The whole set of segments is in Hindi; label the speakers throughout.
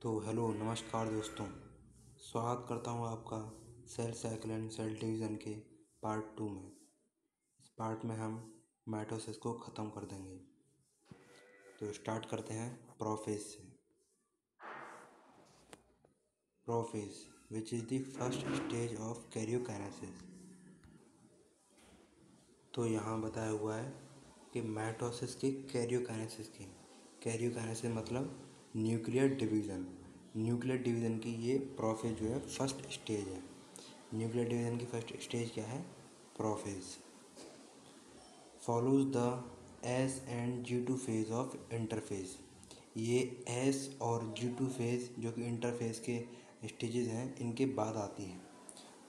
Speaker 1: तो हेलो नमस्कार दोस्तों। स्वागत करता हूँ आपका cell cycle and cell division के पार्ट 2 में। इस पार्ट में हम माइटोसिस को ख़त्म कर देंगे। तो स्टार्ट करते हैं प्रोफेज से। Prophase which is the first stage of karyokinesis. तो यहाँ बताया हुआ है कि माइटोसिस की कैरियोकाइनेसिस मतलब न्यूक्लियर डिवीज़न की ये प्रोफेज जो है फर्स्ट स्टेज है। न्यूक्लियर डिवीज़न की फर्स्ट स्टेज क्या है? Prophase. Follows the S and G2 phase of interphase. ये एस और G2 फेज जो कि इंटरफेज के स्टेजेस हैं इनके बाद आती है।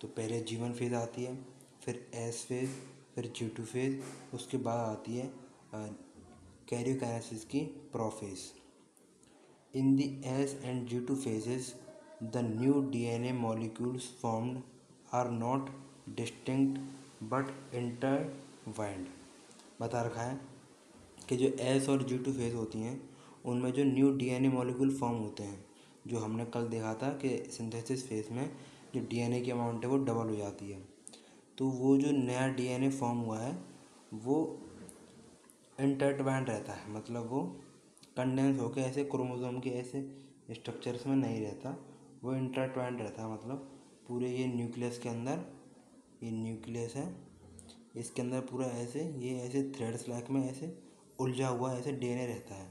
Speaker 1: तो पहले G1 फेज आती है, फिर एस फेज, फिर G2 फेज, उसके बाद आती है कैरियोकाइनेसिस की prophase. In the S and G2 phases, the new DNA molecules formed are not distinct but intertwined। बता रखा है कि जो S और G2 फेज होती हैं उनमें जो न्यू DNA मॉलिक्यूल फॉर्म होते हैं, जो हमने कल देखा था कि सिंथेसिस फेज में जो DNA की अमाउंट है वो डबल हो जाती है। तो वो जो नया DNA फॉर्म हुआ है वो इंटरट्वाइंड रहता है, मतलब वो कंडेंस होकर ऐसे क्रोमोसोम के ऐसे स्ट्रक्चर्स में नहीं रहता, वो इंटरट्वाइंड रहता है। मतलब पूरे ये न्यूक्लियस के अंदर, ये न्यूक्लियस है, इसके अंदर पूरा ऐसे ये ऐसे थ्रेड्स लाइक में ऐसे उलझा हुआ ऐसे डीएनए रहता है।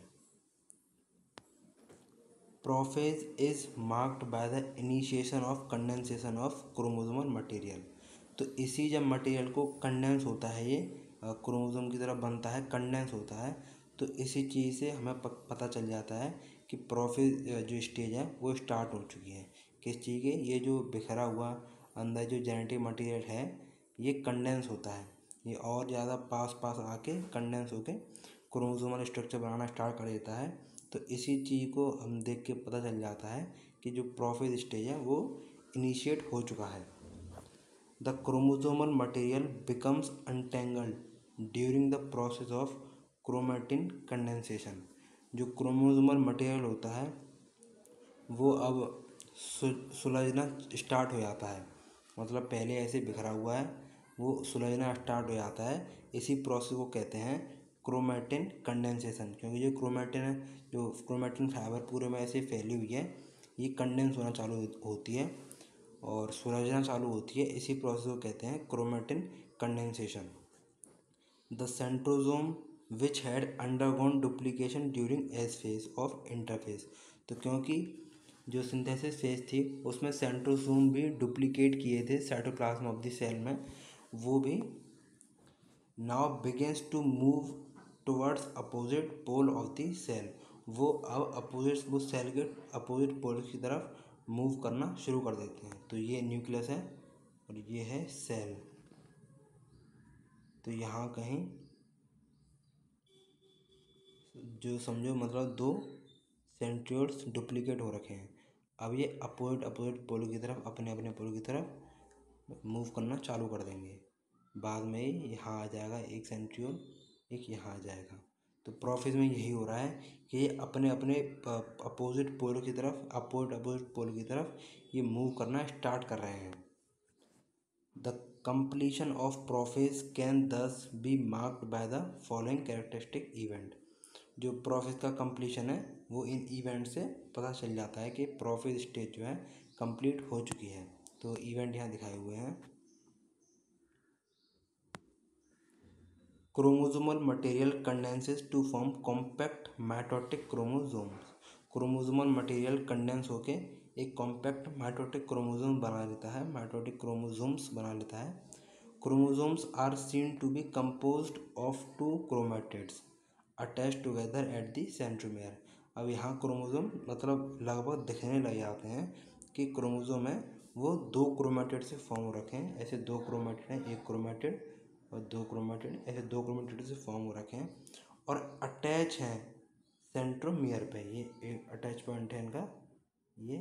Speaker 1: Prophase is marked by the initiation of condensation of chromosomal material. तो इसी जब मटेरियल को कंडेंस होता है, ये क्रोमोसोम की तरफ बनता है, कंडेंस होता है, तो इसी चीज़ से हमें पता चल जाता है कि प्रोफेज जो स्टेज है वो स्टार्ट हो चुकी है। किस चीज़ के? ये जो बिखरा हुआ अंदर जो जेनेटिक मटेरियल है ये कंडेंस होता है, ये और ज़्यादा पास पास आके कंडेंस होके क्रोमोसोमल स्ट्रक्चर बनाना स्टार्ट कर देता है। तो इसी चीज़ को हम देख के पता चल जाता है कि जो प्रोफेज स्टेज है वो इनिशिएट हो चुका है। The chromosomal material becomes untangled during the process of chromatin condensation. जो क्रोमोसोमल मटेरियल होता है वो अब सुलझना स्टार्ट हो जाता है, मतलब पहले ऐसे बिखरा हुआ है वो सुलझना स्टार्ट हो जाता है। इसी प्रोसेस को कहते हैं क्रोमेटिन कंडेंसेशन, क्योंकि जो क्रोमेटिन है, जो क्रोमेटिन फाइबर पूरे में ऐसे फैली हुई है, ये कंडेंस होना चालू होती है और सुलझना चालू होती है। इसी प्रोसेस को कहते हैं chromatin condensation. The centrosome which had undergone duplication during S phase of interphase. तो क्योंकि जो सिंथेसिस फेज थी उसमें सेंट्रोसोम भी डुप्लीकेट किए थे साइटोप्लाज्म ऑफ द सेल में, वो भी now begins to move towards opposite pole of the cell. वो अब अपोजिट, वो सेल के अपोजिट पोल की तरफ मूव करना शुरू कर देते हैं। तो ये न्यूक्लियस है और ये है सेल। तो यहाँ कहीं जो समझो मतलब दो सेंट्रियोल्स डुप्लीकेट हो रखे हैं, अब ये अपोजिट पोल की तरफ, अपने अपने पोल की तरफ मूव करना चालू कर देंगे। बाद में यहाँ आ जाएगा एक सेंट्रियोल, एक यहाँ आ जाएगा। तो प्रोफेज में यही हो रहा है कि ये अपने अपने अपोजिट पोल की तरफ, अपोजिट पोल की तरफ ये मूव करना स्टार्ट कर रहे हैं। The completion of prophase can thus be marked by the following characteristic event। जो प्रोफेज का कंप्लीशन है वो इन इवेंट से पता चल जाता है कि प्रोफेज स्टेज जो है कंप्लीट हो चुकी है। तो इवेंट यहाँ दिखाए हुए हैं। Chromosomal material condenses to form compact mitotic chromosomes. Chromosomal material condense होके एक कॉम्पैक्ट माइटोटिक क्रोमोसोम बना लेता है, माइटोटिक क्रोमोसोम्स बना लेता है। Chromosomes are seen to be composed of two chromatids attach together at the centromere. अब यहाँ क्रोमोसोम मतलब लगभग दिखने लग जाते हैं कि क्रोमोसोम है वो दो क्रोमैटिड से फॉर्म हो रखे हैं। ऐसे दो क्रोमैटिड हैं, एक क्रोमैटिड और दो क्रोमैटिड, ऐसे दो क्रोमैटिड से फॉर्म हो रखे हैं और अटैच हैं सेंट्रोमियर पे। ये एक अटैच पॉइंट है इनका, ये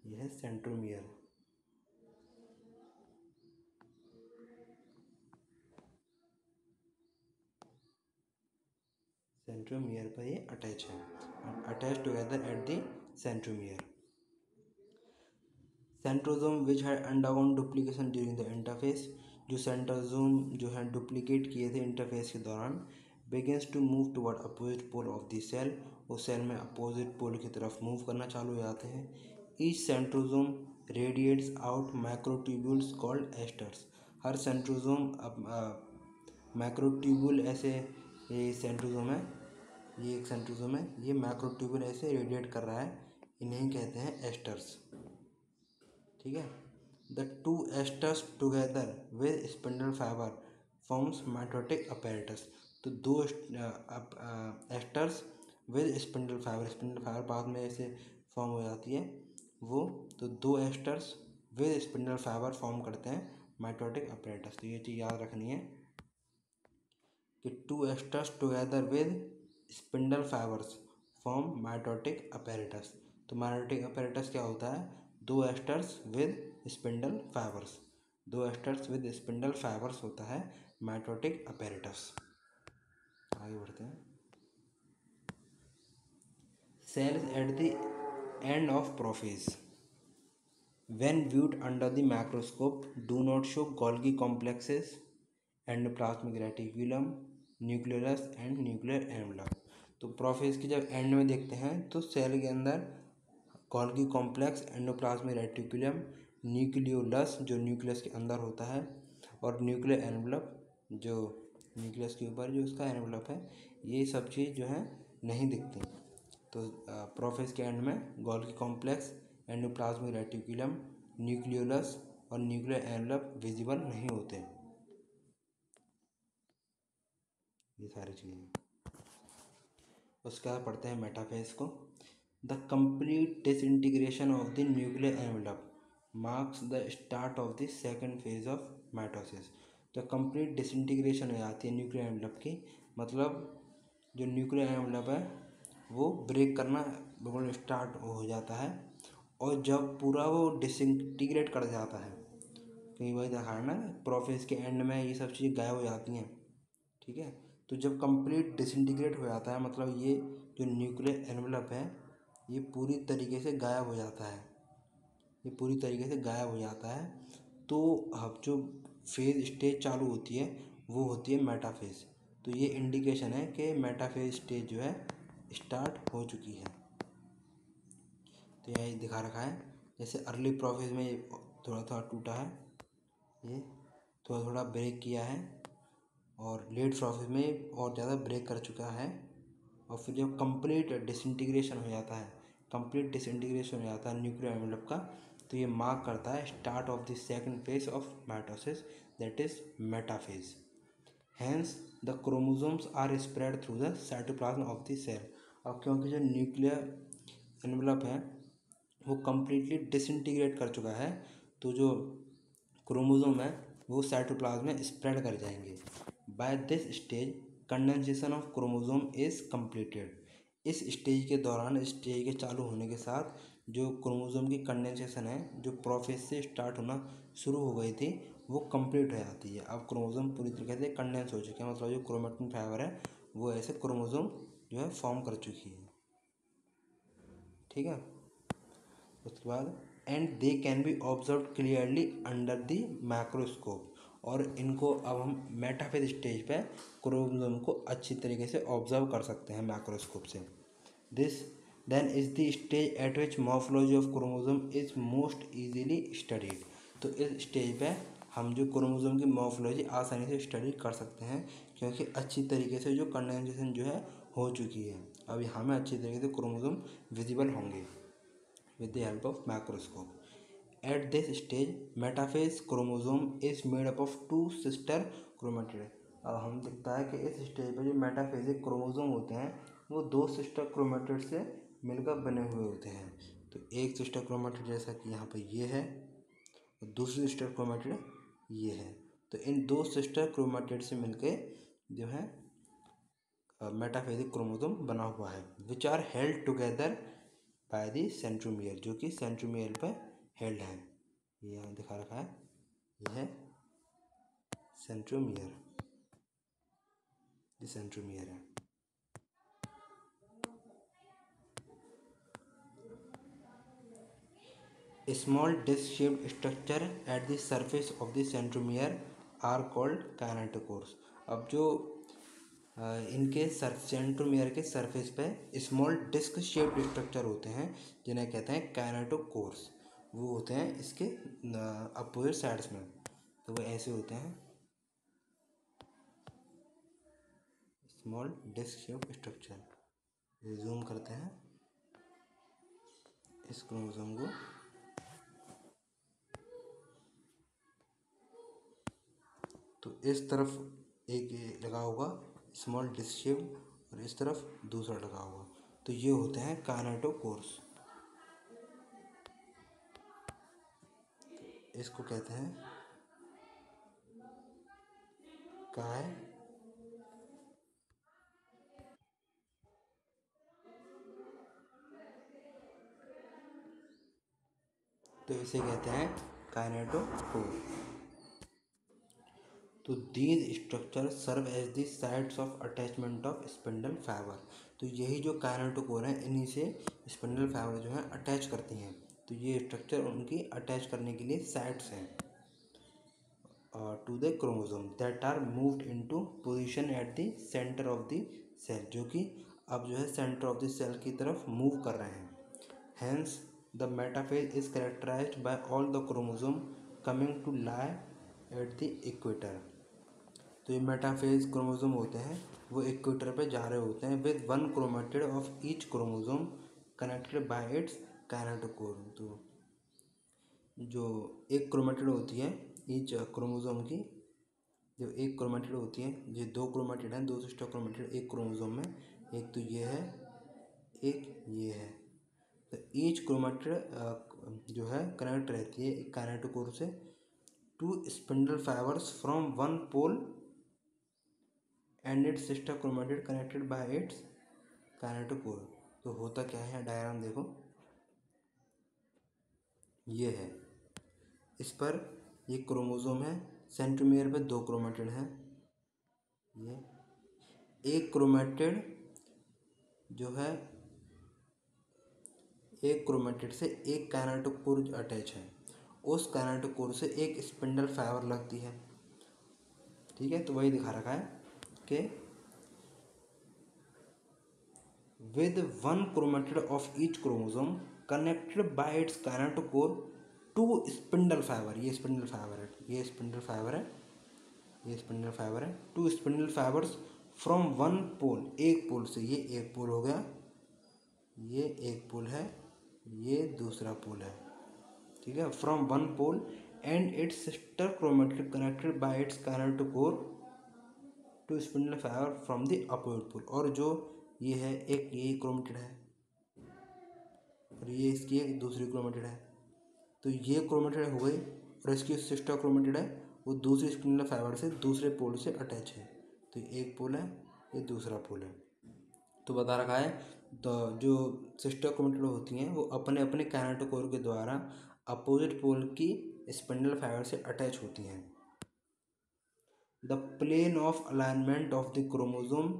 Speaker 1: है सेंट्रोमियर। सेंट्रोमियर पर ये अटैच है, attach together at the centromere. Centrosome which had undergone duplication during the interphase, जो सेंट्रोजोम जो है डुप्लीकेट किए थे इंटरफेस के दौरान, begins to move toward opposite pole of the cell, उस सेल में अपोजिट पोल की तरफ मूव करना चालू हो जाते हैं। Each centrosome radiates out microtubules called asters, हर सेंट्रोजोम माइक्रोट्यूब्यूल ऐसे, ये सेंट्रोजोम है, ये एक सेंट्रोजोम है, ये माइक्रोट्यूब्यूल ऐसे रेडिएट कर रहा है, इन्हें कहते हैं एस्टर्स। ठीक है। The two asters together with spindle fibre forms mitotic apparatus, तो दो एस्टर्स विद स्पिंडल फाइबर बाद में ऐसे फॉर्म हो जाती है वो, तो दो asters with spindle fibre form करते हैं माइटोटिक अपैरेटस। तो ये चीज़ याद रखनी है कि two asters together with spindle fibres form mitotic apparatus. तो माइटोटिक अपैरेटस क्या होता है? दो एस्टर्स विद स्पिंडल फाइबर्स, दो एस्टर्स विद स्पिंडल फाइबर्स होता है माइटोटिक अपैरेटस। आगे बढ़ते हैं। Cells at the end of prophase when viewed under the microscope do not show Golgi complexes, endoplasmic reticulum, nucleus and nuclear envelope। तो प्रोफेज की जब एंड में देखते हैं तो सेल के अंदर Golgi complex, endoplasmic reticulum, nucleolus जो न्यूक्लियस के अंदर होता है, और न्यूक्लियर एनवलप जो न्यूक्लियस के ऊपर जो उसका एनवलप है, ये सब चीज़ जो है नहीं दिखती। तो प्रोफेज के एंड में Golgi complex, endoplasmic reticulum, nucleolus और न्यूक्लियर एनवलप विजिबल नहीं होते, ये सारी चीज़ें। उसके बाद पढ़ते हैं मेटाफेज को। The complete disintegration of the nuclear envelope marks the start of the second phase of mitosis. तो कंप्लीट डिसइंटीग्रेशन हो जाती है न्यूक्लियर एनवलप की, मतलब जो न्यूक्लियर एनवलप है वो ब्रेक करना बिल्कुल स्टार्ट हो जाता है, और जब पूरा वो डिसइंटीग्रेट कर जाता है, कई बार देखा है ना प्रोफेज के एंड में ये सब चीज़ें गायब हो जाती हैं। ठीक है। तो जब कंप्लीट डिसइंटीग्रेट हो जाता है, मतलब ये जो न्यूक्लियर एनवलप है ये पूरी तरीके से गायब हो जाता है, ये पूरी तरीके से गायब हो जाता है। तो अब जो फेज स्टेज चालू होती है वो होती है मेटाफेज। तो ये इंडिकेशन है कि मेटाफेज स्टेज जो है स्टार्ट हो चुकी है। तो यही दिखा रखा है, जैसे अर्ली प्रोफेज में ये थोड़ा थोड़ा टूटा है, ये थोड़ा थोड़ा ब्रेक किया है, और लेट प्रोफेज में और ज़्यादा ब्रेक कर चुका है, और फिर जब कंप्लीट डिसइंटीग्रेशन हो जाता है, कंप्लीट डिसइंटीग्रेशन हो जाता है न्यूक्लियर एनवलप का, तो ये मार्क करता है start of the second phase of mitosis, that is metaphase. Hence the chromosomes are spread through the cytoplasm of the cell. और क्योंकि जो न्यूक्लियर एनवलप है वो कम्प्लीटली डिसइंटीग्रेट कर चुका है, तो जो क्रोमोसोम है वो साइटोप्लाज्म में स्प्रेड कर जाएंगे। By this stage condensation of chromosome is completed. इस स्टेज के दौरान, इस स्टेज के चालू होने के साथ जो क्रोमोसोम की कंडेंसेशन है, जो प्रोफेज से स्टार्ट होना शुरू हो गई थी, वो कंप्लीट हो जाती है। अब क्रोमोसोम पूरी तरीके से कंडेंस हो चुके हैं, मतलब जो क्रोमेटिन फाइबर है वो ऐसे क्रोमोसोम जो है फॉर्म कर चुकी है। ठीक है। उसके बाद and they can be observe clearly under the microscope, और इनको अब हम मेटाफेज स्टेज पे क्रोमोसोम को अच्छी तरीके से ऑब्जर्व कर सकते हैं माइक्रोस्कोप से। This then is the stage at which morphology of chromosome is most easily studied. तो इस स्टेज पे हम जो क्रोमोसोम की मॉर्फोलॉजी आसानी से स्टडी कर सकते हैं, क्योंकि अच्छी तरीके से जो कंडेंसेशन जो है हो चुकी है। अब यहाँ में अच्छी तरीके से क्रोमोसोम विजिबल होंगे with the help of microscope. At this stage, metaphase chromosome is made up of two sister chromatids. अब हम दिखता है कि इस स्टेज पर जो मेटाफेजिक क्रोमोसोम होते हैं वो दो सिस्टर क्रोमेटिड से मिलकर बने हुए होते हैं। तो एक सिस्टर क्रोमेटिड जैसा कि यहाँ पर ये है, और दूसरी सिस्टर क्रोमेटिड ये है। तो इन दो सिस्टर क्रोमेटिड से मिलके जो है मेटाफेजिक क्रोमोसोम बना हुआ है, which are held together by the centromere, जो कि सेंट्रोमियर पे हेल्ड है। ये यहाँ दिखा रखा है, ये है सेंट्रोमियर, ये सेंट्रोमियर है। Small disc shaped structure at the surface of the centromere are called kinetochores. अब जो इनके सेंट्रोमियर के सरफेस पे स्मॉल डिस्क शेप्ड स्ट्रक्चर होते हैं जिन्हें कहते हैं काइनेटोकोर्स। वो होते हैं इसके अपोजिट साइड्स में, तो वो ऐसे होते हैं small disc shaped structure. Zoom करते हैं इस क्रोमोसोम को, तो इस तरफ एक ये लगा होगा स्मॉल डिस्क शेप और इस तरफ दूसरा लगा होगा, तो ये होते हैं काइनेटोकोर्स। इसको कहते हैं काय तो इसे कहते हैं काइनेटोकोर। तो these structure serve as the sites of attachment of spindle fibre. तो यही जो काइनेटोकोर हैं इन्हीं से स्पिंडल फाइबर जो है अटैच करती हैं, तो ये स्ट्रक्चर उनकी अटैच करने के लिए साइट्स हैं to the chromosome that are moved into position at the centre of the cell, जो कि अब जो है सेंटर ऑफ द सेल की तरफ मूव कर रहे हैं। Hence the metaphase is characterised by all the chromosome coming to lie at the equator. तो ये मेटाफेज क्रोमोसोम होते हैं वो इक्वेटर पे जा रहे होते हैं with one chromatid of each chromosome connected by its kinetochore. तो जो एक क्रोमेटिड होती है ईच क्रोमोसोम की, जो एक क्रोमेटिड होती है, ये दो क्रोमेटिड हैं, दो सिस्टर क्रोमेटिड एक क्रोमोसोम में, एक तो ये है एक ये है। तो ईच क्रोमेटिड जो है कनेक्ट रहती है एक काइनेटोकोर से to spindle fibres from one pole and its sister chromatid connected by its kinetochore. तो होता क्या है, डायग्राम देखो, ये है, इस पर ये क्रोमोसोम है, सेंट्रोमियर पे दो क्रोमेटिड हैं, ये एक क्रोमेटिड जो है एक क्रोमेटिड से एक काइनेटोकोर अटैच है, उस काइनेटोकोर से एक स्पिंडल फाइबर लगती है। ठीक है, तो वही दिखा रखा है कि with one chromatid of each chromosome connected by its kinetochore to spindle fiber। ये स्पिंडल फाइबर है, ये स्पिंडल फाइबर है, ये स्पिंडल फाइबर है, two spindle fibres from one pole, एक पोल से, ये एक पोल हो गया, ये एक पोल है, ये दूसरा पोल है। ठीक है, from one pole and its sister chromatid connected by its kinetochore to spindle fibre from the opposite pole. और जो ये है एक ये क्रोमेटिड है और ये इसकी एक दूसरी क्रोमेटिड है, तो ये क्रोमेटिड हो गई और इसकी सिस्टर क्रोमेटिड है वो दूसरी स्पिंडल फाइबर से दूसरे पोल से अटैच है, तो एक पोल है ये दूसरा पोल है। तो बता रखा है तो जो सिस्टर क्रोमेटिड होती हैं वो अपने अपने काइनेटोकोर के द्वारा अपोजिट पोल की स्पिंडल फाइबर से अटैच होती हैं। The plane of alignment of the chromosome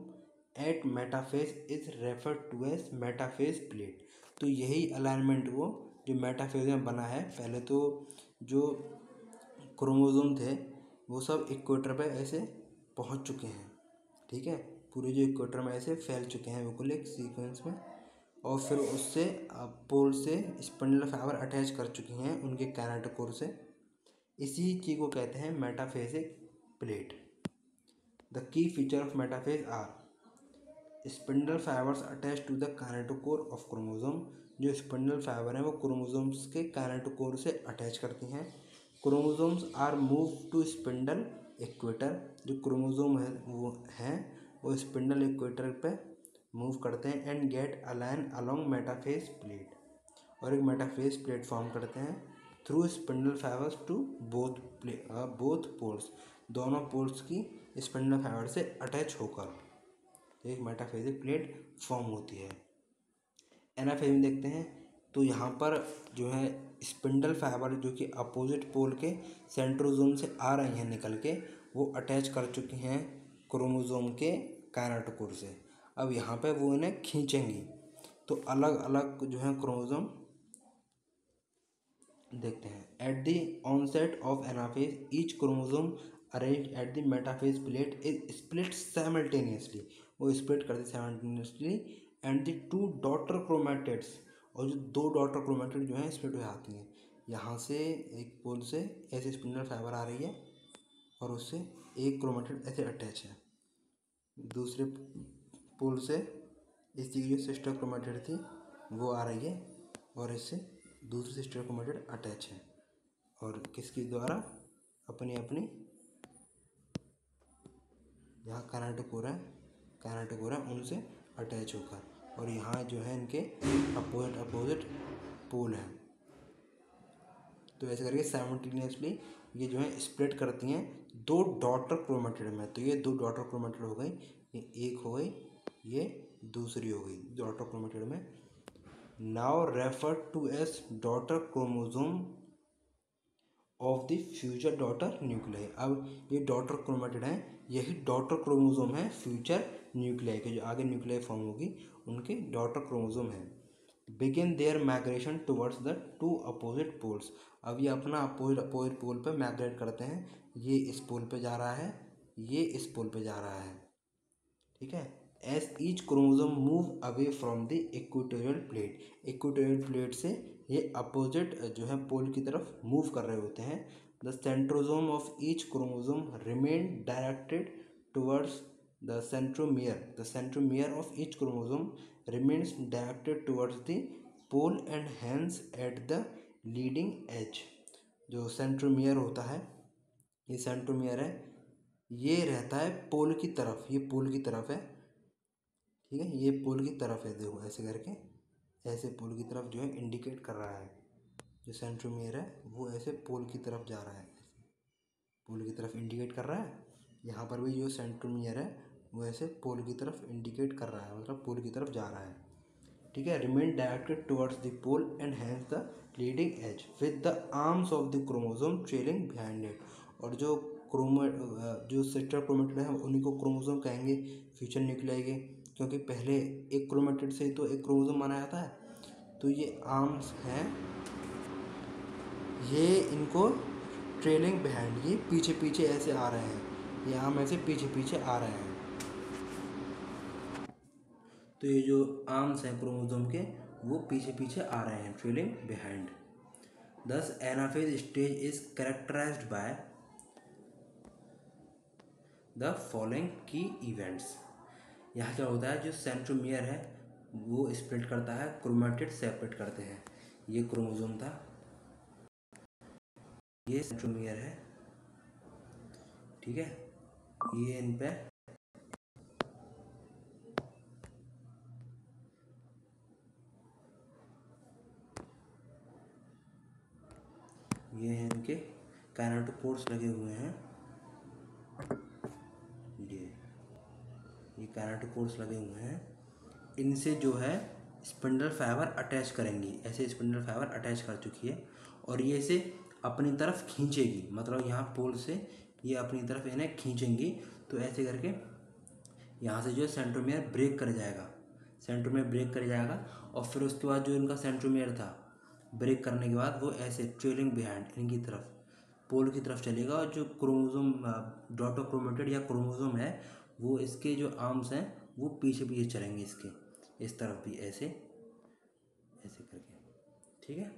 Speaker 1: at metaphase is referred to as metaphase plate. तो यही अलाइनमेंट वो जो मेटाफेज में बना है, पहले तो जो क्रोमोसोम थे वो सब इक्वेटर पे ऐसे पहुंच चुके हैं, ठीक है, पूरे जो इक्वेटर में ऐसे फैल चुके हैं बिल्कुल एक सीक्वेंस में, और फिर उससे पोल से स्पिंडल फाइबर अटैच कर चुकी हैं उनके काइनेटोकोर से। इसी चीज़ को कहते हैं metaphasic plate. The key feature of metaphase are spindle fibres attach to the kinetochore of chromosome. जो स्पिंडल फाइबर हैं वो क्रोमोसोम्स के काइनेटोकोर से अटैच करती हैं। Chromosomes are move to spindle equator. जो क्रोमोसोम है वो स्पिंडल इक्वेटर पे मूव करते हैं and get align along metaphase plate, और एक मेटाफेज प्लेट फॉर्म करते हैं through spindle fibres to both poles. दोनों पोल्स की स्पिंडल फाइबर से अटैच होकर एक मेटाफेजिक प्लेट फॉर्म होती है। एनाफेज में देखते हैं तो यहाँ पर जो है स्पिंडल फाइबर जो कि अपोजिट पोल के सेंट्रोसोम से आ रही हैं निकल के, वो अटैच कर चुकी हैं क्रोमोसोम के काइनेटोकोर से। अब यहाँ पे वो इन्हें खींचेंगी तो अलग अलग जो है क्रोमोसोम देखते हैं। At the onset of anaphase each chromosome arrange at the metaphase plate is split simultaneously, वो स्प्लिट करते simultaneously. And the two daughter chromatids, और जो दो डॉटर क्रोमेटिड जो हैं स्प्लिट हो जाती हैं। यहाँ से एक पोल से ऐसे स्पिंडल फाइबर आ रही है और उससे एक क्रोमेटिड ऐसे अटैच है, दूसरे पोल से इसकी जो सिस्टर क्रोमेटिड थी वो आ रही है और इससे दूसरी सिस्टर क्रोमेटिड अटैच है, और किसके द्वारा, अपनी अपनी, यहाँ काइनेटोकोर है उनसे अटैच होकर, और यहाँ जो है इनके अपोजिट पोल हैं। तो ऐसे करके साइमल्टेनियसली ये जो है स्प्लिट करती हैं दो डॉटर क्रोमेटिड में। तो ये दो डॉटर क्रोमेटिड हो गई, ये एक हो गई, ये दूसरी हो गई डॉटर क्रोमेटिड में। Now refer to as daughter chromosome of the future daughter nuclei. अब ये डॉटर क्रोमेटिड हैं, यही डॉटर क्रोमोसोम है फ्यूचर न्यूक्लियाई के, जो आगे न्यूक्लियाई फॉर्म होगी उनके डॉटर क्रोमोसोम है। Begin their migration towards the two opposite poles. अब ये अपना अपोजिट पोल पे माइग्रेट करते हैं, ये इस पोल पे जा रहा है, ये इस पोल पे जा रहा है, ठीक है। As each chromosome move away from the equatorial plate, equatorial plate से ये अपोजिट जो है पोल की तरफ मूव कर रहे होते हैं। The centrosome of each chromosome remain directed towards the centromere, the centromere of each chromosome remains directed towards the pole and hence at the leading edge. जो सेंट्रोमियर होता है, ये सेंट्रोमियर है, ये रहता है पोल की तरफ, ये पोल की तरफ है, ठीक है, ये पोल की तरफ है, देखो ऐसे करके, ऐसे पोल की तरफ जो है इंडिकेट कर रहा है। जो सेंट्रोमियर है वो ऐसे पोल की तरफ जा रहा है, पोल की तरफ इंडिकेट कर रहा है। यहाँ पर भी जो सेंट्रोमियर है वो ऐसे पोल की तरफ इंडिकेट कर रहा है, मतलब पोल की तरफ जा रहा है, ठीक है। Remain directed towards the pole and hence the leading edge with the arms of the chromosome trailing behind it. और जो जो सिस्टर क्रोमेटिड है उन्हीं को क्रोमोसोम कहेंगे फ्यूचर न्यूक्लियाई के, क्योंकि पहले एक क्रोमेटिड से तो एक क्रोमोसोम माना जाता है। तो ये आर्म्स हैं, ये इनको ट्रेलिंग बिहाइंड, ये पीछे पीछे ऐसे आ रहे हैं, ये आर्म ऐसे पीछे पीछे आ रहे हैं। तो ये जो आर्म्स हैं क्रोमोसोम के वो पीछे पीछे आ रहे हैं, trailing behind. Thus anaphase stage is characterised by the following key events. यहाँ क्या होता है, जो सेंट्रोमियर है वो स्प्लिट करता है, क्रोमेटिड सेपरेट करते हैं। ये क्रोमोसोम था, ये सेंट्रोमियर है, ठीक है, ये इन पे ये हैं इनके काइनेटोकोर्स लगे हुए हैं, ये काइनेटोकोर्स लगे हुए हैं, इनसे जो है स्पिंडल फाइबर अटैच करेंगी, ऐसे स्पिंडल फाइबर अटैच कर चुकी है, और ये इसे अपनी तरफ खींचेगी, मतलब यहाँ पोल से ये अपनी तरफ इन्हें खींचेंगी। तो ऐसे करके यहाँ से जो है सेंट्रोमियर ब्रेक कर जाएगा, सेंट्रोमियर ब्रेक कर जाएगा, और फिर उसके बाद जो इनका सेंट्रोमियर था ब्रेक करने के बाद वो ऐसे ट्रेलिंग बिहाइंड इनकी तरफ पोल की तरफ चलेगा, और जो क्रोमोसोम डॉटर क्रोमेटिड या क्रोमोसोम है वो इसके जो आर्म्स हैं वो पीछे पीछे चलेंगे, इसके इस तरफ भी ऐसे ऐसे करके, ठीक है।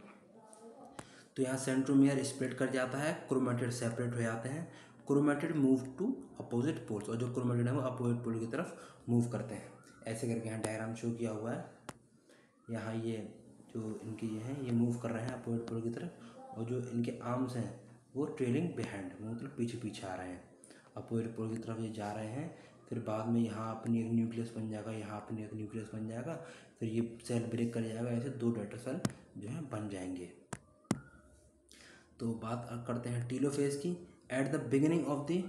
Speaker 1: तो यहाँ सेंट्रोमियर स्प्लिट कर जाता है, क्रोमेटिड सेपरेट हो जाते हैं, chromatid move to opposite poles, और जो क्रोमेटिड है वो अपोजिट पोल की तरफ मूव करते हैं। ऐसे करके यहाँ डायग्राम शो किया हुआ है, यहाँ ये जो इनके ये हैं ये मूव कर रहे हैं अपोजिट पोल की तरफ, और जो इनके आर्म्स हैं वो ट्रेलिंग बिहाइंड, मतलब पीछे पीछे आ रहे हैं, अपोजिट पोल की तरफ ये जा रहे हैं। फिर बाद में यहाँ अपनी एक न्यूक्लियस बन जाएगा, यहाँ अपनी एक न्यूक्लियस बन जाएगा, फिर ये सेल ब्रेक कर जाएगा, ऐसे दो डॉटर सेल जो है बन जाएंगे। तो बात करते हैं टीलोफेज की। At the beginning of the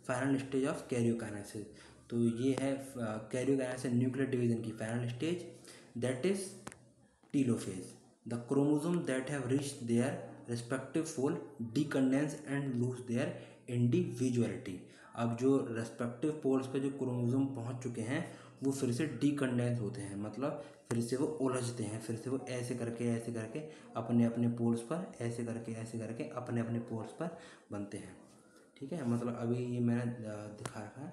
Speaker 1: final stage of karyokinesis, तो ये है कैरियोकाइनेसिस न्यूक्लियर डिवीजन की final stage, that is telophase. The chromosome that have reached their respective pole decondense and lose their individuality. अब जो रेस्पेक्टिव पोल्स पे जो क्रोमोसोम पहुंच चुके हैं वो फिर से डीकंडेंस होते हैं, मतलब फिर से वो उलझते हैं, फिर से वो ऐसे करके अपने अपने पोल्स पर ऐसे करके अपने अपने पोल्स पर बनते हैं। ठीक है, मतलब अभी ये मैंने दिखा रखा है,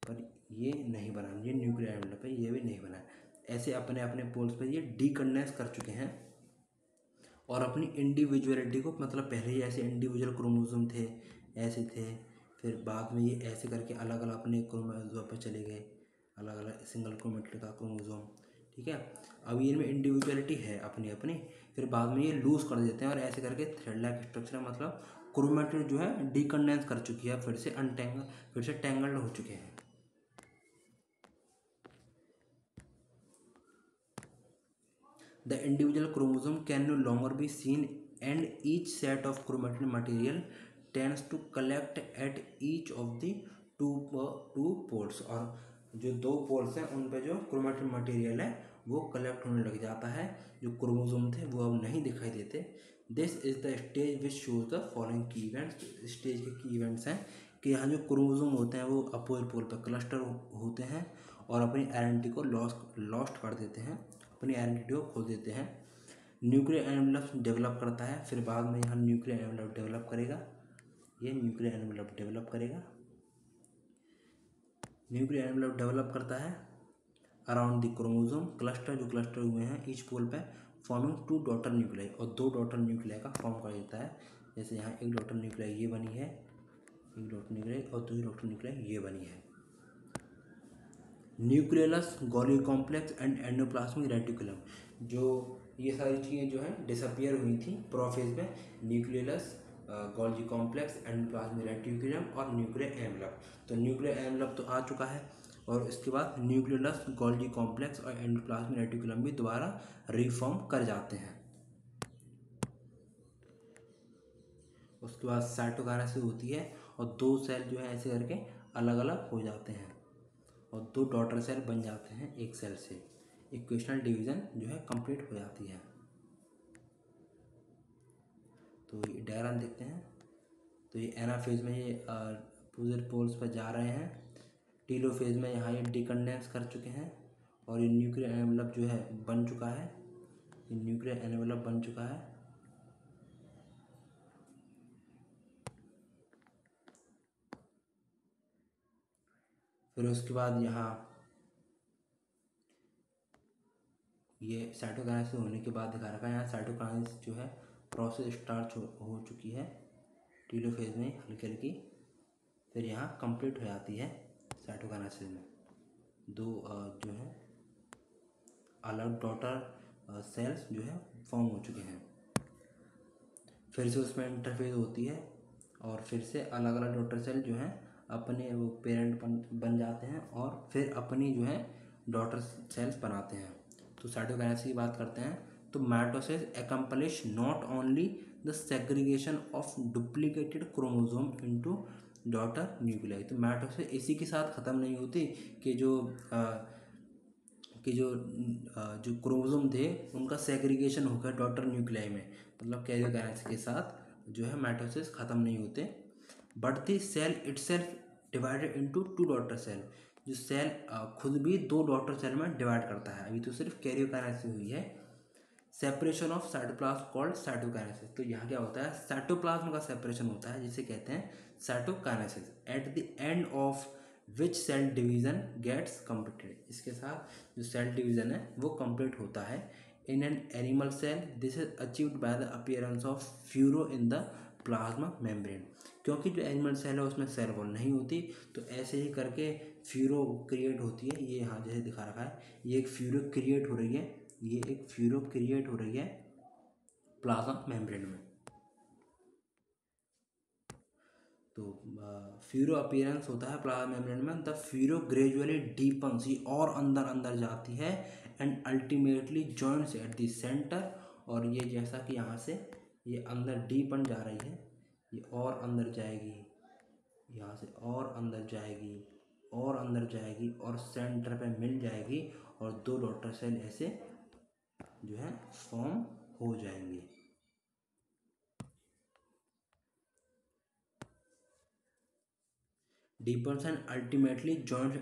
Speaker 1: पर ये नहीं बना, ये न्यूक्लियर एनवेलप है, ये भी नहीं बना है। ऐसे अपने अपने पोल्स पर ये डीकंडेंस कर चुके हैं और अपनी इंडिविजुअलिटी को, मतलब पहले ही ऐसे इंडिविजुअल क्रोमोसोम थे, ऐसे थे, फिर बाद में ये ऐसे करके अलग अलग अपने क्रोमोसोम पर चले गए, अलग अलग सिंगल क्रोमेटिड का क्रोमोसोम। ठीक है, अब इनमें इंडिविजुअलिटी है अपनी अपनी, फिर बाद में ये लूज कर देते हैं और ऐसे करके थ्रेड लाइक स्ट्रक्चर, मतलब क्रोमेटिड जो है डीकंडेंस कर चुकी है, फिर से अनटेंगल, फिर से टेंगल्ड हो चुके हैं। The individual chromosome can no longer be seen, and each set of chromatin material tends to collect at each of the two poles। और जो दो पोल्स हैं उन पे जो क्रोमेटिन मटेरियल है वो कलेक्ट होने लग जाता है, जो क्रोमोसोम थे वो अब नहीं दिखाई देते। This is the stage which shows the following key events. Stage के की इवेंट्स हैं कि यहाँ जो क्रोमोसोम होते हैं वो अपोजिट पोल पर क्लस्टर होते हैं और अपनी आइडेंटिटी को लॉस्ट कर देते हैं, अपनी आइडेंटिटी को खो देते हैं। न्यूक्लियर एनवेलप डेवलप करता है, फिर बाद में यहाँ न्यूक्लियर एनवेलप डेवलप करेगा, ये न्यूक्लियर एनवेलप डेवलप करेगा, न्यूक्लियर एनवेलप डेवलप करता है अराउंड द क्रोमोसोम क्लस्टर, जो क्लस्टर हुए हैं ईच पोल पे, फॉर्मिंग टू डॉटर न्यूक्लियाई, और दो डॉटर न्यूक्लियाई का फॉर्म कर देता है। जैसे यहाँ एक डॉटर न्यूक्लियाई ये बनी है, एक डॉटर न्यूक्लियाई, और दूसरी डॉटर न्यूक्लियाई ये बनी है। Nucleus, Golgi complex and endoplasmic reticulum, जो ये सारी चीज़ें जो हैं डिसअपियर हुई थी प्रोफेज में, nucleus, Golgi complex, endoplasmic reticulum और न्यूक्लियर एनवेलप। तो न्यूक्लियर एनवेलप तो आ चुका है, और इसके बाद न्यूक्लियस, गोल्गी कॉम्प्लेक्स और एंडोप्लाज्मिक रेटिकुलम भी दोबारा रिफॉर्म कर जाते हैं। उसके बाद साइटोकाइनेसिस होती है और दो सेल जो है ऐसे करके अलग अलग हो जाते हैं और दो डॉटर सेल बन जाते हैं एक सेल से। इक्वेशनल डिवीज़न जो है कंप्लीट हो जाती है। तो ये डायग्राम देखते हैं। तो ये एनाफेज में ये अपोजिट पोल्स पर जा रहे हैं, टीलोफेज में यहाँ ये डिकंडेंस कर चुके हैं और ये न्यूक्लियर एनवेलप जो है बन चुका है, ये न्यूक्लियर एनवेलप बन चुका है। फिर उसके बाद यहाँ ये साइटोकाइनेसिस होने के बाद दिखा रखा है, यहाँ साइटोकाइनेसिस जो है प्रोसेस स्टार्ट हो चुकी है टीलोफेज में हल्की हल्की, फिर यहाँ कंप्लीट हो जाती है साइटोकाइनेसिस में। दो जो है अलग डॉटर सेल्स जो है फॉर्म हो चुके हैं, फिर से उसमें इंटरफेज होती है और फिर से अलग अलग डॉटर सेल जो हैं अपने वो पेरेंट बन जाते हैं और फिर अपनी जो है डॉटर सेल्स बनाते हैं। तो साइटोकाइनेसिस की बात करते हैं, तो mitosis accomplish not only the segregation of duplicated chromosome into daughter nuclei. तो माइटोसिस इसी के साथ ख़त्म नहीं होती कि जो क्रोमोसोम थे उनका सेग्रीगेशन हो गया डॉटर न्यूक्लियाई में, मतलब कैरियोकाइनेसिस के साथ जो है माइटोसिस ख़त्म नहीं होते, but the cell itself divided into two daughter cell. जो सेल खुद भी दो डॉटर सेल में डिवाइड करता है, अभी तो सिर्फ कैरियोकाइनेसिस हुई है। Separation of cytoplasm called cytokinesis. तो यहाँ क्या होता है, साइटोप्लाज्म का सेपरेशन होता है जिसे कहते हैं cytokinesis, at the end of which cell division gets completed. इसके साथ जो सेल डिवीजन है वो कंप्लीट होता है। In an animal cell this is achieved by the appearance of furrow in the plasma membrane. क्योंकि जो एनिमल सेल है उसमें सेल वॉल नहीं होती, तो ऐसे ही करके फ्यूरो क्रिएट होती है। ये यहाँ जैसे दिखा रखा है, ये एक फ्यूरो क्रिएट हो रही है, ये एक फ्यूरो क्रिएट हो रही है प्लाज्मा मेम्ब्रेन में। तो फ्यूरो अपीयरेंस होता है प्लाज्मा मेम्ब्रेन में, द फ्यूरो ग्रेजुअली डीपन्स, ये और अंदर अंदर जाती है, and ultimately joints eight the centre. और ये जैसा कि यहाँ से ये अंदर डीपन जा रही है, ये और अंदर जाएगी, यहाँ से और अंदर जाएगी और अंदर जाएगी और सेंटर पे मिल जाएगी और दो डॉटर सेल ऐसे जो है फॉर्म हो जाएंगे। depends and ultimately joined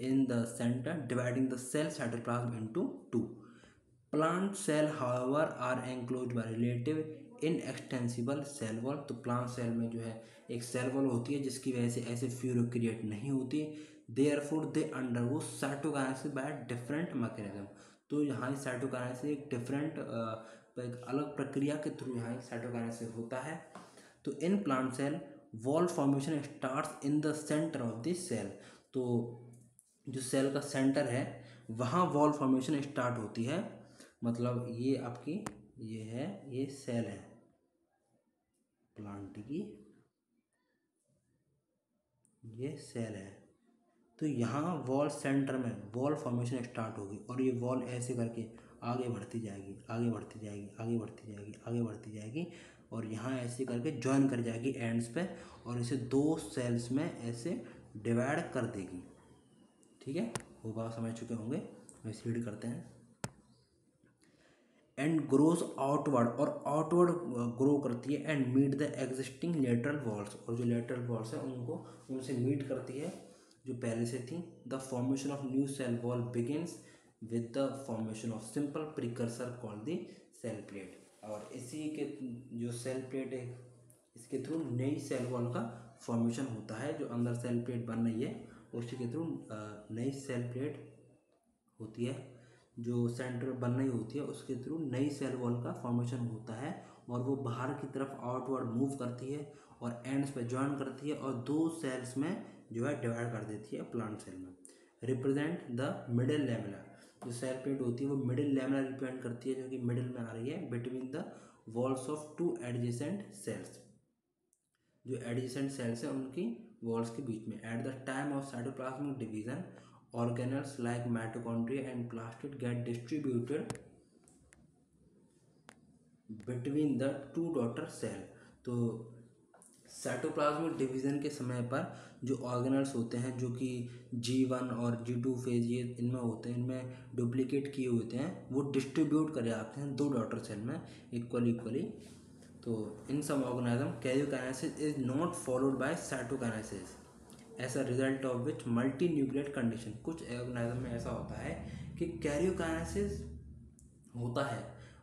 Speaker 1: in the center, dividing the cell cytoplasm into two. Plant cell, however, are enclosed by relative inextensible cell wall. तो प्लांट सेल में जो है एक सेल वॉल होती है जिसकी वजह से ऐसे फ्यूरो क्रिएट नहीं होती, therefore they undergo cytokinesis by different mechanism. तो यहाँ साइटोकाइनेसिस एक डिफरेंट एक अलग प्रक्रिया के थ्रू यहाँ साइटोकाइनेसिस होता है। तो in plant cell wall formation starts in the centre of the cell. तो जो सेल का सेंटर है वहाँ वॉल फॉर्मेशन स्टार्ट होती है। मतलब ये आपकी ये है, ये सेल है प्लांट की, ये सेल है। तो यहाँ वॉल सेंटर में वॉल फॉर्मेशन स्टार्ट होगी और ये वॉल ऐसे करके आगे बढ़ती जाएगी, आगे बढ़ती जाएगी, आगे बढ़ती जाएगी, आगे बढ़ती जाएगी और यहाँ ऐसे करके ज्वाइन कर जाएगी एंड्स पे और इसे दो सेल्स में ऐसे डिवाइड कर देगी। ठीक है, वो बात समझ चुके होंगे। वैसे रीड करते हैं। एंड ग्रोज आउटवर्ड, और आउटवर्ड ग्रो करती है and meet the existing lateral walls, और जो लेटरल वॉल्स है उनको उनसे मीट करती है जो पहले से थी। The formation of new cell wall begins with the formation of simple precursor called the cell plate. और इसी के जो सेल प्लेट है इसके थ्रू नई सेल वॉल का फॉर्मेशन होता है। जो अंदर सेल प्लेट बन रही है उसी के थ्रू नई सेल प्लेट होती है, जो सेंटर बन रही होती है उसके थ्रू नई सेल वॉल का फॉर्मेशन होता है और वो बाहर की तरफ आउटवर्ड मूव करती है और एंड्स पे ज्वाइन करती है और दो सेल्स में जो है डिवाइड कर देती है प्लांट सेल में। रिप्रेजेंट द मिडिल लैमेला, जो सेल प्लेट होती है वो मिडिल लैमेला रिप्रेजेंट करती है जो कि मिडिल में आ रही है between the walls of two adjacent sales. जो एडजेसेंट सेल्स हैं उनकी वॉल्स के बीच में। At the time of cytoplasmic division organelles like mitochondria and plastid get distributed between the two daughter cell। तो साइटोप्लाज्मिक डिवीजन के समय पर जो ऑर्गेनल्स होते हैं जो कि G1 और G2 फेज ये इनमें होते हैं, इनमें डुप्लीकेट किए होते हैं, वो डिस्ट्रीब्यूट करे जाते हैं दो डॉटर सेल में इक्वली। तो in some organism karyokinesis is not followed by cytokinesis as a result of which multi nuclear condition. कुछ ऑर्गेनिज्म में ऐसा होता है कि कैरियोकाइनेसिस होता है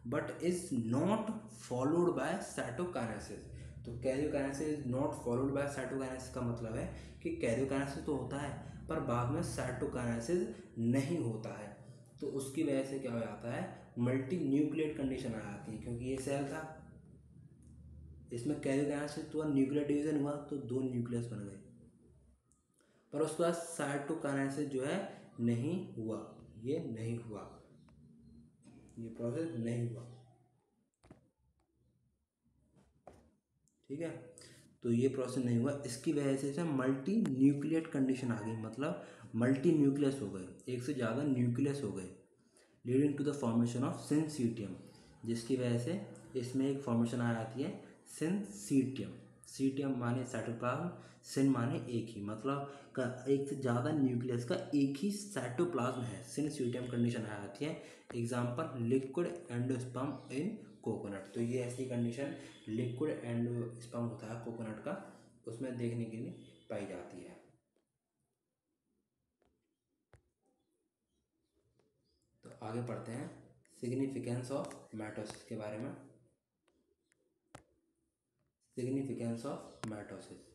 Speaker 1: but is not followed by cytokinesis. तो karyokinesis is not followed by cytokinesis का मतलब है कि कैरियोकाइनेसिस तो होता है पर बाद में साइटोकाइनेसिस नहीं होता है। तो उसकी वजह से क्या हो जाता है, मल्टी न्यूक्लियर कंडीशन आ जाती है। क्योंकि ये सेल था, इसमें कैरियोकाइनेसिस हुआ, न्यूक्लियर डिवीजन हुआ तो दो न्यूक्लियस बन गए, पर उसके बाद साइटोकाइनेसिस जो है नहीं हुआ, ये नहीं हुआ, ये प्रोसेस नहीं हुआ। ठीक है, तो ये प्रोसेस नहीं हुआ, इसकी वजह से मल्टी न्यूक्लियर कंडीशन आ गई। मतलब मल्टी न्यूक्लियस हो गए, एक से ज़्यादा न्यूक्लियस हो गए, leading to the formation of syncytium, जिसकी वजह से इसमें एक फॉर्मेशन आ जाती है सिंसीटियम। सीटियम माने साइटोप्लाज्म, सिन माने एक ही, मतलब का एक से ज़्यादा न्यूक्लियस का एक ही साइटोप्लाज्म है, सिंसीटियम कंडीशन आ जाती है। एग्जाम्पल लिक्विड एंडोस्पर्म इन कोकोनट। तो ये ऐसी कंडीशन लिक्विड एंडोस्पर्म होता है कोकोनट का, उसमें देखने के लिए पाई जाती है। तो आगे पढ़ते हैं सिग्निफिकेंस ऑफ माइटोसिस के बारे में। Significance of mitosis.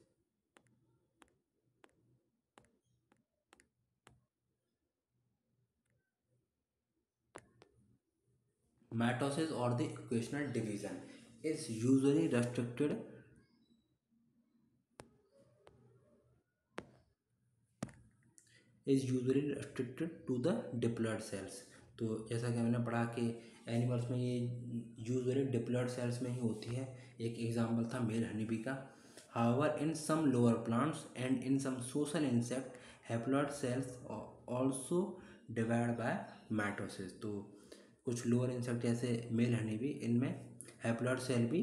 Speaker 1: Mitosis or the equational division is usually restricted to the diploid cells। तो जैसा कि मैंने पढ़ा कि एनिमल्स में ये यूजुअली डिप्लॉयड सेल्स में ही होती है। एक एग्जांपल था मेल हनी बी का। However in some lower plants and in some social insect haploid cells also divide by mitosis. तो कुछ लोअर इंसेक्ट जैसे मेल हनी बी, इनमें हैप्लॉयड सेल भी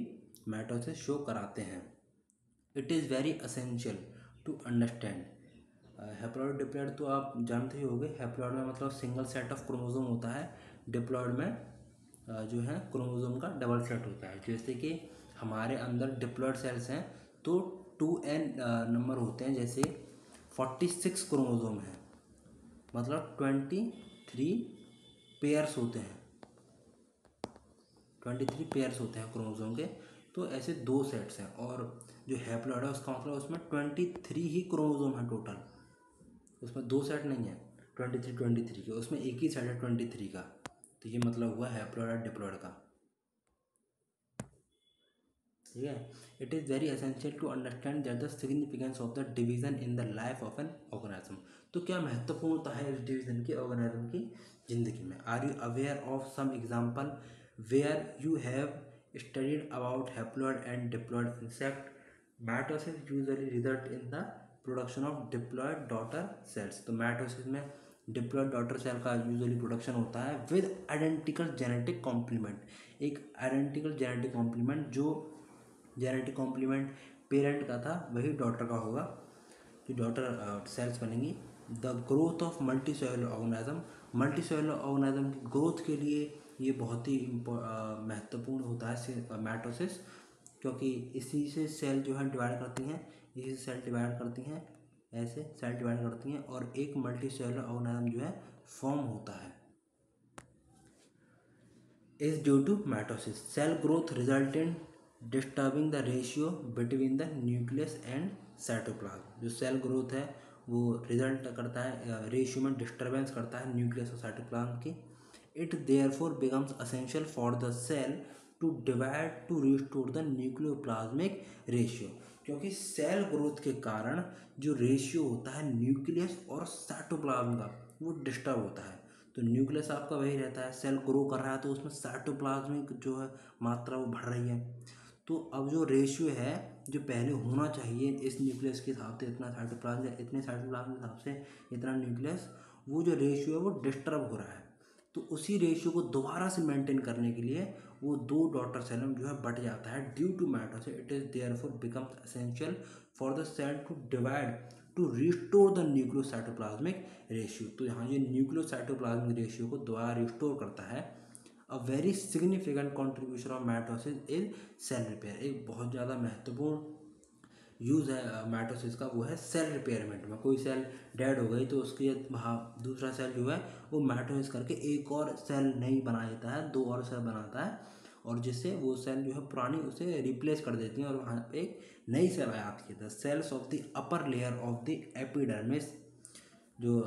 Speaker 1: माइटोसिस शो कराते हैं। It is very essential to understand haploid diploid. तो आप जानते ही होंगे, हैप्लॉयड में मतलब सिंगल सेट ऑफ क्रोमोसोम होता है, डिप्लॉयड में जो है क्रोमोसोम का डबल सेट होता है। जैसे कि हमारे अंदर डिप्लॉयड सेल्स हैं तो 2n नंबर होते हैं, जैसे 46 क्रोमोसोम है, मतलब 23 पेयर्स होते हैं, 23 पेयर्स होते हैं क्रोमोसोम के। तो ऐसे 2 सेट्स हैं, और जो हैप्लॉइड है उसका मतलब उसमें 23 ही क्रोमोसोम है टोटल, उसमें 2 सेट नहीं है 23 के, उसमें एक ही सेट है 23 का। तो ये मतलब हुआ हैप्लॉइड और डिप्लॉइड का, ठीक है। It is very essential to understand that the significance of the division in the life of an organism. तो क्या महत्वपूर्णता है इस डिवीजन की ऑर्गेनिज्म की जिंदगी में। Are you aware of some example where you have studied about haploid and diploid insect. Mitosis usually result in the production of diploid daughter cells. तो माइटोसिस में डिप्लॉइड डॉटर सेल का यूजुअली प्रोडक्शन होता है विद आइडेंटिकल जेनेटिक कॉम्प्लीमेंट। एक आइडेंटिकल जेनेटिक कॉम्प्लीमेंट, जो जेनेटिक कॉम्प्लीमेंट पेरेंट का था वही डॉटर का होगा, जो डॉटर सेल्स बनेंगी। The growth of multicellular organism. Multicellular organism की ग्रोथ के लिए ये बहुत ही महत्वपूर्ण होता है माइटोसिस, क्योंकि इसी से सेल जो है डिवाइड करती हैं, इसी से सेल डिवाइड करती हैं, ऐसे सेल डिवाइड करती हैं और एक मल्टी सेलुलर ऑर्गेनिज्म जो है फॉर्म होता है। Is due to mitosis. Cell growth result in disturbing the ratio between the nucleus and cytoplasm. जो सेल ग्रोथ है वो रिजल्ट करता है, रेशियो में डिस्टर्बेंस करता है न्यूक्लियस और साइटोप्लाज्म की। It therefore becomes essential for the cell to divide to restore the nucleoplasmic ratio. क्योंकि सेल ग्रोथ के कारण जो रेशियो होता है न्यूक्लियस और साइटोप्लाज्म का वो डिस्टर्ब होता है। तो न्यूक्लियस आपका वही रहता है, सेल ग्रो कर रहा है तो उसमें साइटोप्लाज्मिक जो है मात्रा वो बढ़ रही है। तो अब जो रेशियो है जो पहले होना चाहिए इस न्यूक्लियस के हिसाब से इतना साइटोप्लाज्म, या इतने साइटोप्लाज्म के हिसाब से इतना न्यूक्लियस, वो जो रेशियो है वो डिस्टर्ब हो रहा है। तो उसी रेशियो को दोबारा से मेंटेन करने के लिए वो 2 डॉटर सेल में जो है बट जाता है due to mitosis. It is therefore becomes essential for the cell to divide to restore the nucleocytoplasmic ratio. तो यहाँ ये न्यूक्लियोसाइटोप्लाज्मिक रेशियो को दोबारा रिस्टोर करता है। A very significant contribution of mitosis is cell repair. एक बहुत ज़्यादा महत्वपूर्ण यूज़ है माइटोसिस का, वो है सेल रिपेयरमेंट में। कोई सेल डेड हो गई तो उसके वहाँ दूसरा सेल जो है वो माइटोसिस करके एक और सेल नहीं बना देता है, 2 और सेल बनाता है, और जिससे वो सेल जो है पुरानी उसे रिप्लेस कर देती हैं और वहाँ पे एक नई सेल आ जाती है। The cells of the upper layer of the epidermis. जो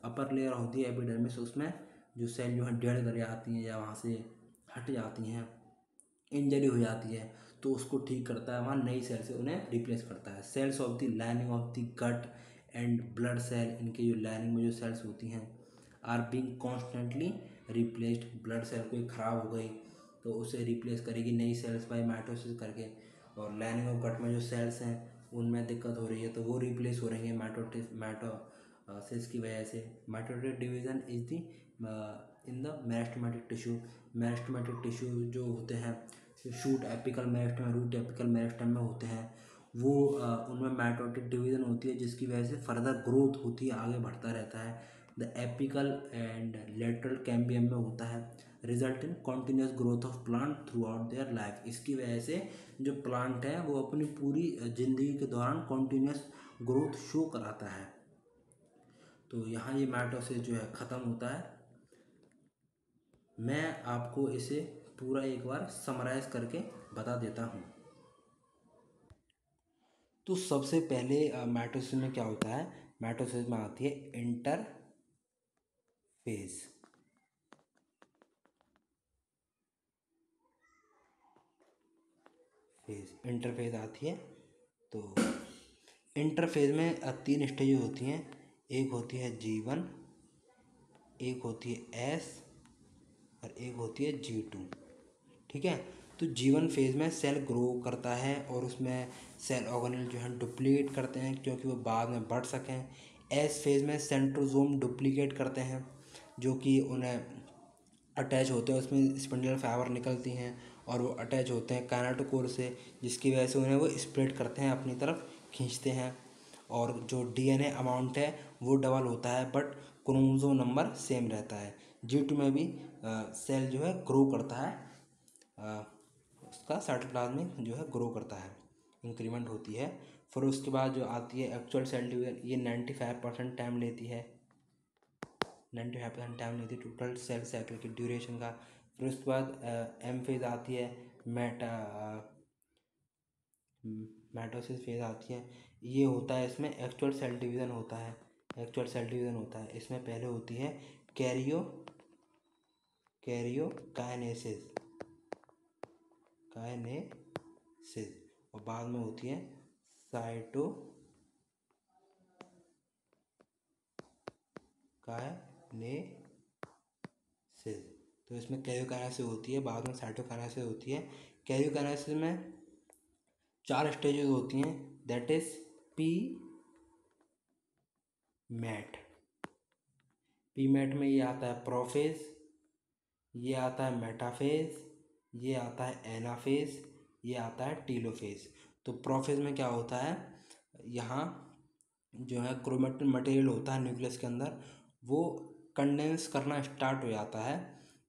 Speaker 1: upper layer of the epidermis, उसमें जो सेल जो है डेड कर जाती हैं या वहाँ से हट जाती हैं, इंजरी हो जाती है, तो उसको ठीक करता है, वहाँ नई सेल से उन्हें रिप्लेस करता है। Cells of the lining of the gut and blood cell, इनके जो लाइनिंग में जो सेल्स होती हैं are being constantly replaced. Blood cell कोई ख़राब हो गई तो उसे रिप्लेस करेगी नई सेल्स बाय माइटोसिस करके, और लाइनिंग ऑफ गट में जो सेल्स हैं उनमें दिक्कत हो रही है तो वो रिप्लेस हो रही है माइटोसिस की वजह से। Mitotic division is the in the meristematic tissue. Meristematic tissue जो होते हैं, shoot apical meristem, root apical meristem में होते हैं, वो उनमें माइटोटिक डिवीज़न होती है जिसकी वजह से फर्दर ग्रोथ होती है, आगे बढ़ता रहता है। The apical and lateral cambium में होता है, result in continuous growth of plant through out their life. इसकी वजह से जो प्लांट है वो अपनी पूरी ज़िंदगी के दौरान कॉन्टिन्यूस ग्रोथ शो कराता है। तो यहाँ ये माइटोसिस जो है ख़त्म होता है। मैं आपको इसे पूरा एक बार समराइज करके बता देता हूँ। तो सबसे पहले माइटोसिस में क्या होता है, माइटोसिस में आती है इंटरफेज। इंटरफेज आती है। तो इंटरफेज में 3 स्टेज होती हैं। एक होती है G1, एक होती है S और एक होती है G2, ठीक है। तो G1 फेज़ में सेल ग्रो करता है और उसमें सेल ऑर्गेनेल जो है डुप्लीकेट करते हैं क्योंकि वो बाद में बढ़ सकें। एस फेज़ में सेंट्रोसोम डुप्लीकेट करते हैं जो कि उन्हें अटैच होते हैं, उसमें स्पिंडल फाइबर निकलती हैं और वो अटैच होते हैं काइनेटोकोर से, जिसकी वजह से उन्हें वो स्प्रेड करते हैं, अपनी तरफ खींचते हैं, और जो डीएनए अमाउंट है वो डबल होता है बट क्रोमोसोम नंबर सेम रहता है। G2 में भी सेल जो है ग्रो करता है, उसका साइटोप्लाज्म में जो है ग्रो करता है। इंक्रीमेंट होती है। फिर उसके बाद जो आती है एक्चुअल सेल डिवीजन, ये 95% टाइम लेती है, 95% टाइम लेती है टोटल सेल साइकिल की ड्यूरेशन का। फिर उसके बाद एम फेज आती है, मेटासिस फेज आती है। ये होता है, इसमें एक्चुअल सेल डिवीज़न होता है, एक्चुअल सेल डिवीज़न होता है। इसमें पहले होती है कैरियोकाइनेसिस और बाद में होती है साइटोकाइनेसिस। तो इसमें कैरियोकाइनेसिस होती है, बाद में साइटोकाइनेसिस होती है। कैरियोकाइनेसिस में 4 स्टेजेस होती हैं, दैट इज पी मैट में ये आता है प्रोफेज, ये आता है मेटाफेज, ये आता है एनाफेज, ये आता है टीलोफेज। तो प्रोफेज में क्या होता है, यहाँ जो है क्रोमेटिन मटेरियल होता है न्यूक्लियस के अंदर, वो कंडेंस करना स्टार्ट हो जाता है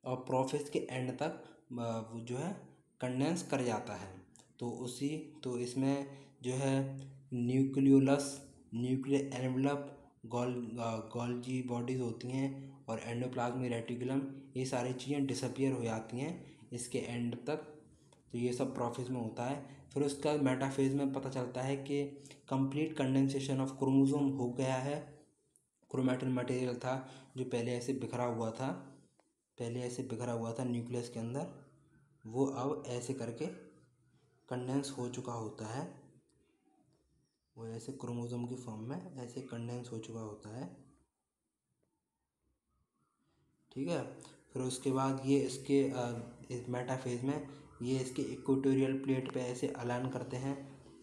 Speaker 1: और प्रोफेज के एंड तक वो जो है कंडेंस कर जाता है। तो इसमें जो है nucleolus, nuclear envelope, Golgi bodies होती हैं और एंडोप्लाज्मिक रेटिकुलम, ये सारी चीज़ें डिसअपियर हो जाती हैं इसके एंड तक। तो ये सब प्रोफेज में होता है। फिर उसका मेटाफेज में पता चलता है कि कंप्लीट कंडेंसेशन ऑफ क्रोमोसोम हो गया है। क्रोमैटिन मटेरियल था जो पहले ऐसे बिखरा हुआ था न्यूक्लियस के अंदर, वो अब ऐसे करके कंडेंस हो चुका होता है, वो ऐसे क्रोमोसोम की फॉर्म में ऐसे कंडेंस हो चुका होता है, ठीक है। फिर उसके बाद ये इसके इस मेटाफेज में ये इसके इक्वेटोरियल प्लेट पे ऐसे अलाइन करते हैं,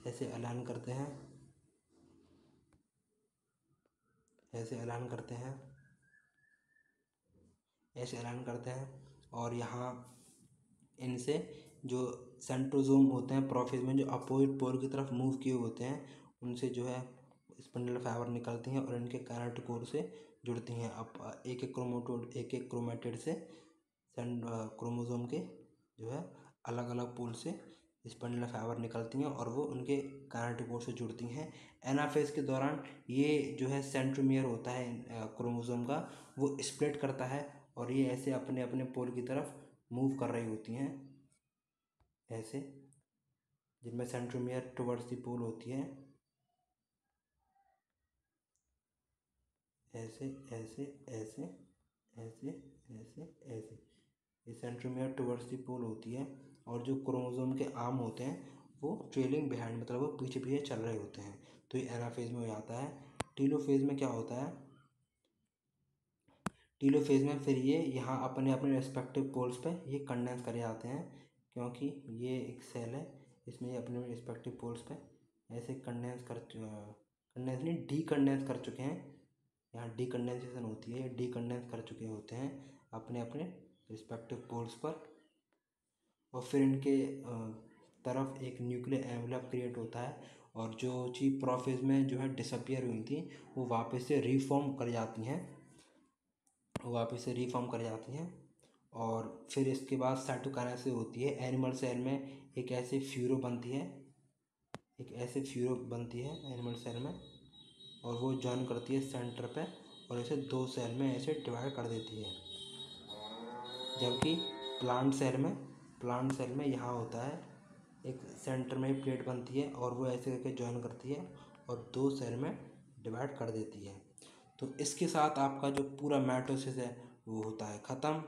Speaker 1: ऐसे अलाइन करते हैं, ऐसे अलाइन करते हैं, ऐसे अलाइन करते हैं। और यहाँ इनसे जो सेंट्रोजोम होते हैं प्रोफेज में, जो अपोजिट पोल की तरफ मूव किए होते हैं, उनसे जो है स्पिंडल फाइबर निकलती हैं और इनके काइनेटोकोर से जुड़ती हैं। अब एक एक क्रोमेटिड से क्रोमोसोम के जो है अलग अलग पोल से स्पिंडल फाइबर निकलती हैं और वो उनके काइनेटोकोर से जुड़ती हैं। एनाफेज के दौरान ये जो है सेंट्रोमियर होता है क्रोमोसोम का, वो स्प्लिट करता है और ये ऐसे अपने अपने पोल की तरफ मूव कर रही होती हैं, ऐसे, जिनमें सेंट्रोमियर टुवर्ड्स द पोल होती है, ऐसे ऐसे ऐसे ऐसे ऐसे ऐसे, ये सेंट्रोमियर टुवर्ड्स द पोल होती है। और जो क्रोमोसोम के आर्म होते हैं वो ट्रेलिंग बिहाइंड, मतलब वो पीछे पीछे चल रहे होते हैं। तो ये एनाफेज में हो जाता है। टीलोफेज में क्या होता है, टीलोफेज में फिर ये यहाँ अपने अपने रेस्पेक्टिव पोल्स पे ये कंडेंस कर जाते हैं, क्योंकि ये एक सेल है, इसमें ये अपने रेस्पेक्टिव पोल्स पे ऐसे कंडेंस नहीं डीकंडेंस कर चुके हैं। यहाँ डीकंडेंसेशन होती है, ये डीकंडेंस कर चुके होते हैं अपने अपने रिस्पेक्टिव पोल्स पर। और फिर इनके तरफ एक न्यूक्लियर एनवलप क्रिएट होता है और जो चीज़ प्रोफेज में जो है डिसअपियर हुई थी वो वापस से रीफॉर्म कर जाती हैं, और फिर इसके बाद साइटोकाइनेसिस होती है। एनिमल सेल में एक ऐसे फ्यूरो बनती है एनिमल सेल में, और वो जॉइन करती है सेंटर पे और इसे 2 सेल में ऐसे डिवाइड कर देती है। जबकि प्लांट सेल में यहाँ होता है, एक सेंटर में प्लेट बनती है और वो ऐसे करके जॉइन करती है और 2 सेल में डिवाइड कर देती है। तो इसके साथ आपका जो पूरा माइटोसिस है वो होता है ख़त्म।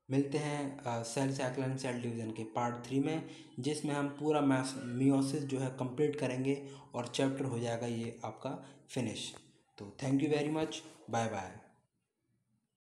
Speaker 1: मिलते हैं cell cycle and cell division के पार्ट 3 में, जिसमें हम पूरा मियोसिस जो है कंप्लीट करेंगे और चैप्टर हो जाएगा ये आपका फिनिश। तो thank you very much, bye bye.